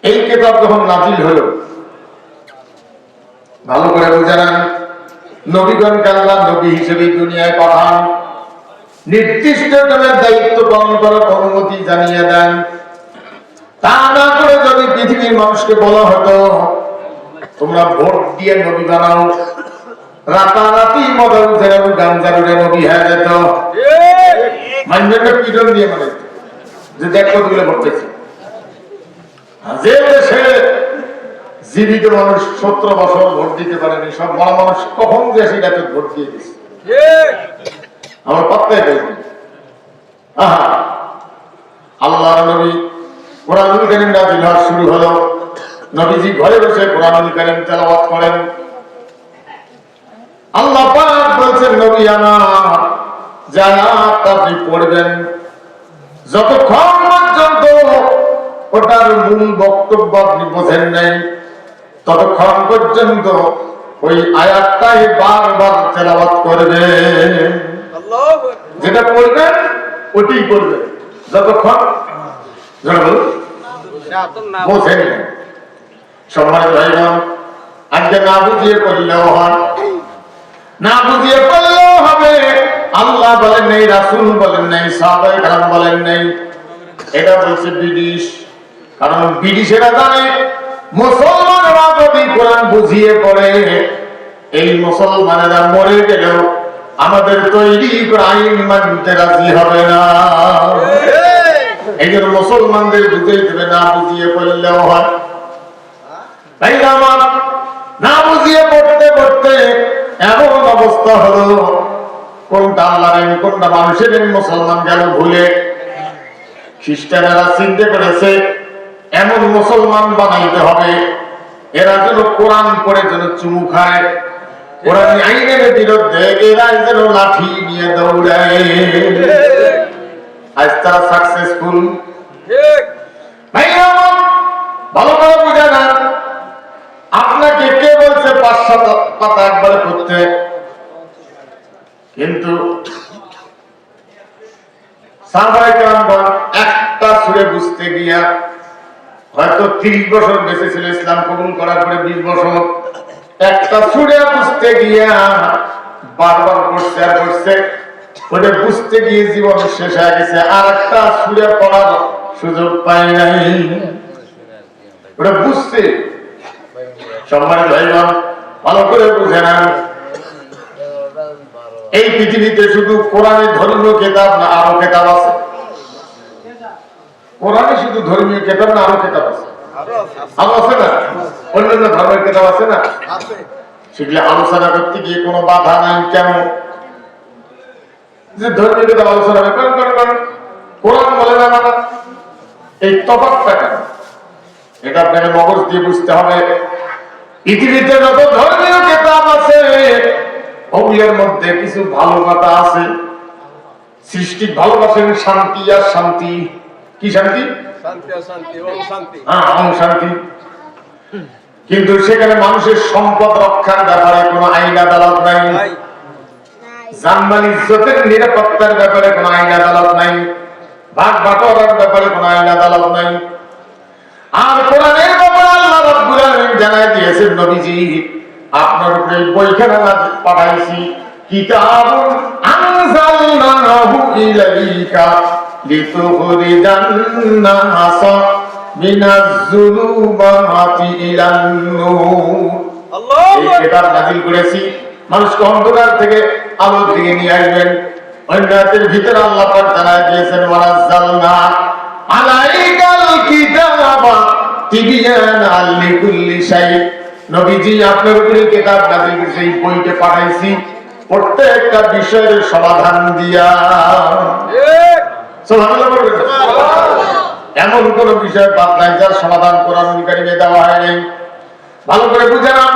এই কিতাব যখন নাজিল হলো, ভালো করে বুঝে নেন, নবীগণকে আল্লাহ নবী হিসেবে দুনিয়ায় পাঠান, নির্দিষ্ট জনের দায়িত্ব পালন করার অনুমতি জানিয়ে দেন। তা না করে যদি পৃথিবীর মানুষকে বলা হতো তোমরা ভোট দিয়ে নবী বানাও, রাতারাতি মদন জেরাবু গাঞ্জারুরে নবী হয়ে যেত। মানবেন পিটন দিয়ে মানে যে দেখ কতগুলো ভোট পেয়েছে। যে দেশে জীবিত মানুষ 17 বছর ভোট দিতে পারেনি, সব বড় মানুষ কখন যে সেটাতে ভোট দিয়ে দিচ্ছে আমার পাত্তাই পাইনি। আল্লাহ নবী কোরআনুল কারীম নাযিল হওয়া শুরু হলো, নবীজি ঘরে বসে কোরআনুল কারীম তেলাওয়াত করেন। আল্লাহ পাক বলছেন নবী আমার যারা আপনি পড়বেন, যতক্ষণ পর্যন্ত ওটার মূল বক্তব্য আপনি বোঝেন নাই ততক্ষণ পর্যন্ত ওই আয়াতটাই বারবার তেলাওয়াত করবেন। যেটা পড়বেন ওটাই পড়বেন যতক্ষণ বোঝেন নাই। সম্মানিত ভাইগণ, আজকে না বুঝিয়ে পড়লেও হয়, না বুঝিয়ে পড়লেও হবে। আল্লাহ বলেন নাই, রাসূল বলেন নাই, সাহাবায়ে কেরাম বলেন নাই, এটা বলছে ব্রিটিশ। কারণ ব্রিটিশেরা জানে মুসলমানরা যদি কোরআন বুঝিয়ে পড়ে এই মুসলমানেরা মরে গেলেও আমাদের তৈরি আইন মানতে রাজি হবে না। এই জন্য মুসলমানদের বুঝিয়ে দেবে, না বুঝিয়ে পড়লেও হয়। তাই আমার না বুঝিয়ে পড়তে পড়তে এমন অবস্থা হলো, কোনটা আল্লাহর আইন কোনটা মানুষের আইন মুসলমান গেল ভুলে। খ্রিস্টানেরা চিন্তা করেছে এমন মুসলমান বানাইতে হবে এরা যেন কোরআন পড়ে যেন চুমু খায়, কোরআন আইনের বিরুদ্ধে এরা যেন লাঠি নিয়ে দৌড়ায়। আজ তারা সাকসেসফুল। ভালো করে বুঝে না, আপনাকে কে বলছে 5-7 পাতা একবারে পড়তে? কিন্তু সাহাবায়ে কেরামগণ একটা সূরা বুঝতে গিয়া হয়তো 30 বছর বেঁচে ছিল, ইসলাম কবুল করার পরে 20 বছর, একটা সূরা বুঝতে গিয়া বারবার পড়ছে আর পড়ছে, ওটা বুঝতে গিয়ে জীবন শেষ হয়ে গেছে, আর একটা সূরা পড়ার সুযোগ পায় নাই। ওটা বুঝছে। সম্মানিত ভাইগণ, ভালো করে বুঝে নেন, এই পৃথিবীতে শুধু কোরআনে ধর্মীয় কিতাব না আরো কিতাব আছে? কোরআনে শুধু ধর্মীয় কিতাব না আরো কিতাব আছে? আরো আছে না? অন্যান্য ধর্মের কিতাব আছে না? সেগুলো আলোচনা করতে গিয়ে কোনো বাধা নাই। কেন যে ধর্মীয় কিতাব আলোচনা করেন, কোরআন বলে না না, এই তফাৎটা কেন? এটা আপনাকে মগজ দিয়ে বুঝতে হবে। পৃথিবীতে যত ধর্মীয় কিতাব আছে ওগুলোর মধ্যে কিছু ভালো কথা আছে। সৃষ্টি ভালোবাসেন শান্তি আর শান্তি। কি শান্তি? ওম শান্তি। কিন্তু সেখানে মানুষের সম্পদ রক্ষার ব্যাপারে কোনো আইন আদালত নাই, জানমাল ইজ্জতের নিরাপত্তার ব্যাপারে কোনো আইন আদালত নাই, ভাগ বাটোয়ারার ব্যাপারে কোনো আইন আদালত নাই। আর কোরআনের ব্যাপারে আল্লাহ রাব্বুল আলামিন জানাই দিয়েছেন, নবীজি আপনার উপরে বইখানা পাঠাইছি, কিতাবুন আনজালনাহু ইলাইকা লিতুখরিজান নাসা মিনাজ যুলুমাতি ইলান নূর। এই কিতাব নাযিল করেছি মানুষকে অন্ধকার থেকে আলোর দিকে নিয়ে আসবেন। অন্যায়ের ভিতরে আল্লাহ পাক জানাই দিয়েছেন, ওয়ানাজ্জালনা আলাইকাল কিতাবা তিবিয়ানাল লিকুল্লি শাই। নবীজি আপনার উপরে কিতাব নাযিল করেছি, এই বইটা পাঠাইছি প্রত্যেকটা বিষয়ের সমাধান দিয়া। সুবহানাল্লাহ বলবেন। এমন কোন বিষয় বাদ নাই যার সমাধান কোরআনুল কারীমে দেওয়া হয় নাই। ভালো করে বুঝে নাও,